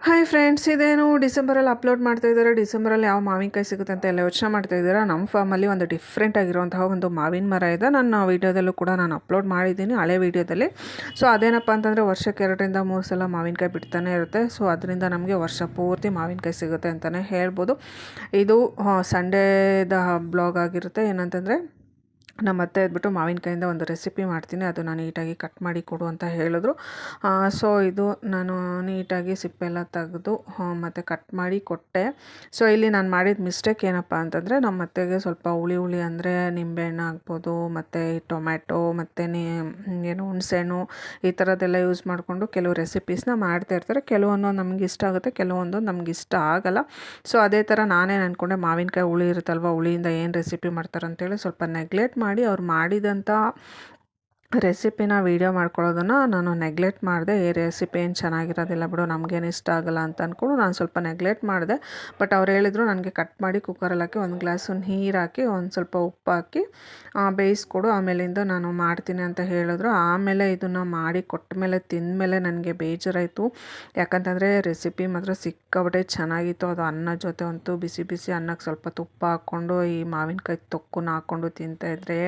Hi friends, ಇದೇನು ಡಿಸೆಂಬರಲ್ಲಿ upload ಮಾಡ್ತಾ ಇದ್ದಾರೆ. ಡಿಸೆಂಬರಲ್ಲಿ ಯಾವ ಮಾವಿನಕಾಯಿ ಸಿಗುತ್ತೆ ಅಂತ ಎಲ್ಲ ಯೋಚನೆ ಮಾಡ್ತಾ ಇದ್ದೀರಾ. ನಮ್ಮ ಫಾರ್ಮಲ್ಲಿ ಒಂದು ಡಿಫ್ರೆಂಟ್ ಆಗಿರುವಂತಹ ಒಂದು ಮಾವಿನ ಮರ ಇದೆ. ನನ್ನ ವೀಡಿಯೋದಲ್ಲೂ ಕೂಡ ನಾನು ಅಪ್ಲೋಡ್ ಮಾಡಿದ್ದೀನಿ, ಹಳೆ ವೀಡಿಯೋದಲ್ಲಿ. ಸೊ ಅದೇನಪ್ಪ ಅಂತಂದರೆ ವರ್ಷಕ್ಕೆ 2 ರಿಂದ 3 ಸಲ ಮಾವಿನಕಾಯಿ ಬಿಡ್ತಾನೆ ಇರುತ್ತೆ. ಸೊ ಅದರಿಂದ ನಮಗೆ ವರ್ಷ ಪೂರ್ತಿ ಮಾವಿನಕಾಯಿ ಸಿಗುತ್ತೆ ಅಂತಲೇ ಹೇಳ್ಬೋದು. ಇದು ಸಂಡೇದ ಬ್ಲಾಗ್ ಆಗಿರುತ್ತೆ. ಏನಂತಂದರೆ ನಮ್ಮ ಅತ್ತೆ ಇದ್ಬಿಟ್ಟು ಮಾವಿನಕಾಯಿಂದ ಒಂದು ರೆಸಿಪಿ ಮಾಡ್ತೀನಿ, ಅದು ನಾನು ನೀಟಾಗಿ ಕಟ್ ಮಾಡಿ ಕೊಡು ಅಂತ ಹೇಳಿದ್ರು. ಸೊ ಇದು ನಾನು ನೀಟಾಗಿ ಸಿಪ್ಪೆಲ್ಲ ತೆಗೆದು ಮತ್ತು ಕಟ್ ಮಾಡಿ ಕೊಟ್ಟೆ. ಸೊ ಇಲ್ಲಿ ನಾನು ಮಾಡಿದ ಮಿಸ್ಟೇಕ್ ಏನಪ್ಪ ಅಂತಂದರೆ, ನಮ್ಮ ಅತ್ತೆಗೆ ಸ್ವಲ್ಪ ಹುಳಿ ಹುಳಿ ಅಂದರೆ ನಿಂಬೆಹಣ್ಣು ಆಗ್ಬೋದು, ಮತ್ತು ಟೊಮ್ಯಾಟೊ ಮತ್ತು ಏನು ಹುಣಸೆಹಣ್ಣು ಈ ಥರದ್ದೆಲ್ಲ ಯೂಸ್ ಮಾಡಿಕೊಂಡು ಕೆಲವು ರೆಸಿಪೀಸ್ನ ಮಾಡ್ತಾ ಇರ್ತಾರೆ. ಕೆಲವೊಂದು ನಮ್ಗೆ ಇಷ್ಟ ಆಗುತ್ತೆ, ಕೆಲವೊಂದು ನಮ್ಗೆ ಇಷ್ಟ ಆಗಲ್ಲ. ಸೊ ಅದೇ ಥರ ನಾನೇನು ಅಂದ್ಕೊಂಡೆ, ಮಾವಿನಕಾಯಿ ಹುಳಿ ಇರುತ್ತಲ್ವ, ಹುಳಿಯಿಂದ ಏನು ರೆಸಿಪಿ ಮಾಡ್ತಾರೆ ಅಂತೇಳಿ ಸ್ವಲ್ಪ ನೆಗ್ಲೆಕ್ಟ್ ಮಾಡಿ ಅವ್ರು ಮಾಡಿದಂಥ ರೆಸಿಪಿನ ವೀಡಿಯೋ ಮಾಡ್ಕೊಳ್ಳೋದನ್ನು ನಾನು ನೆಗ್ಲೆಕ್ಟ್ ಮಾಡಿದೆ. ಈ ರೆಸಿಪಿ ಏನು ಚೆನ್ನಾಗಿರೋದಿಲ್ಲ ಬಿಡು, ನಮಗೇನು ಇಷ್ಟ ಆಗಲ್ಲ ಅಂತ ಅಂದ್ಕೊಂಡು ನಾನು ಸ್ವಲ್ಪ ನೆಗ್ಲೆಕ್ಟ್ ಮಾಡಿದೆ. ಬಟ್ ಅವ್ರು ಹೇಳಿದರು ನನಗೆ ಕಟ್ ಮಾಡಿ ಕುಕ್ಕರಲ್ಲಿ ಹಾಕಿ 1 ಗ್ಲಾಸು ನೀರು ಹಾಕಿ ಒಂದು ಸ್ವಲ್ಪ ಉಪ್ಪು ಹಾಕಿ ಬೇಯಿಸ್ಕೊಡು, ಆಮೇಲಿಂದ ನಾನು ಮಾಡ್ತೀನಿ ಅಂತ ಹೇಳಿದ್ರು. ಆಮೇಲೆ ಇದನ್ನು ಮಾಡಿ ಕೊಟ್ಟ ಮೇಲೆ ತಿಂದಮೇಲೆ ನನಗೆ ಬೇಜಾರಾಯಿತು. ಯಾಕಂತಂದರೆ ರೆಸಿಪಿ ಮಾತ್ರ ಸಿಕ್ಕಾಬಿಟ್ಟೆ ಚೆನ್ನಾಗಿತ್ತು. ಅದು ಅನ್ನ ಜೊತೆ ಅಂತೂ ಬಿಸಿ ಬಿಸಿ ಅನ್ನಕ್ಕೆ ಸ್ವಲ್ಪ ತುಪ್ಪ ಹಾಕ್ಕೊಂಡು ಈ ಮಾವಿನಕಾಯಿ ತೊಕ್ಕನ್ನ ಹಾಕ್ಕೊಂಡು ತಿಂತಾಯಿದ್ರೆ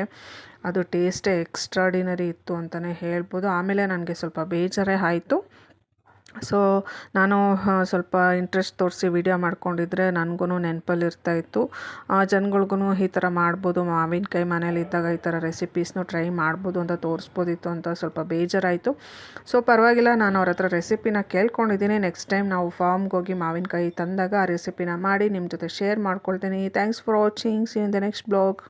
ಅದು ಟೇಸ್ಟೇ ಎಕ್ಸ್ಟ್ರಾಡಿನರಿ ಇತ್ತು ಅಂತಲೇ ಹೇಳ್ಬೋದು. ಆಮೇಲೆ ನನಗೆ ಸ್ವಲ್ಪ ಬೇಜಾರೇ ಆಯಿತು. ಸೊ ನಾನು ಸ್ವಲ್ಪ ಇಂಟ್ರೆಸ್ಟ್ ತೋರಿಸಿ ವಿಡಿಯೋ ಮಾಡ್ಕೊಂಡಿದ್ರೆ ನನಗೂ ನೆನಪಲ್ಲಿರ್ತಾಯಿತ್ತು, ಜನಗಳ್ಗೂ ಈ ಥರ ಮಾಡ್ಬೋದು, ಮಾವಿನಕಾಯಿ ಮನೇಲಿದ್ದಾಗ ಈ ಥರ ರೆಸಿಪೀಸ್ನು ಟ್ರೈ ಮಾಡ್ಬೋದು ಅಂತ ತೋರಿಸ್ಬೋದಿತ್ತು ಅಂತ ಸ್ವಲ್ಪ ಬೇಜಾರಾಯಿತು. ಸೊ ಪರವಾಗಿಲ್ಲ, ನಾನು ಅವ್ರ ಹತ್ರ ರೆಸಿಪಿನ ಕೇಳ್ಕೊಂಡಿದ್ದೀನಿ. ನೆಕ್ಸ್ಟ್ ಟೈಮ್ ನಾವು ಫಾರ್ಮ್ಗೆ ಹೋಗಿ ಮಾವಿನಕಾಯಿ ತಂದಾಗ ಆ ರೆಸಿಪಿನ ಮಾಡಿ ನಿಮ್ಮ ಜೊತೆ ಶೇರ್ ಮಾಡ್ಕೊಳ್ತೀನಿ. Thanks for watching. See you in the next blog.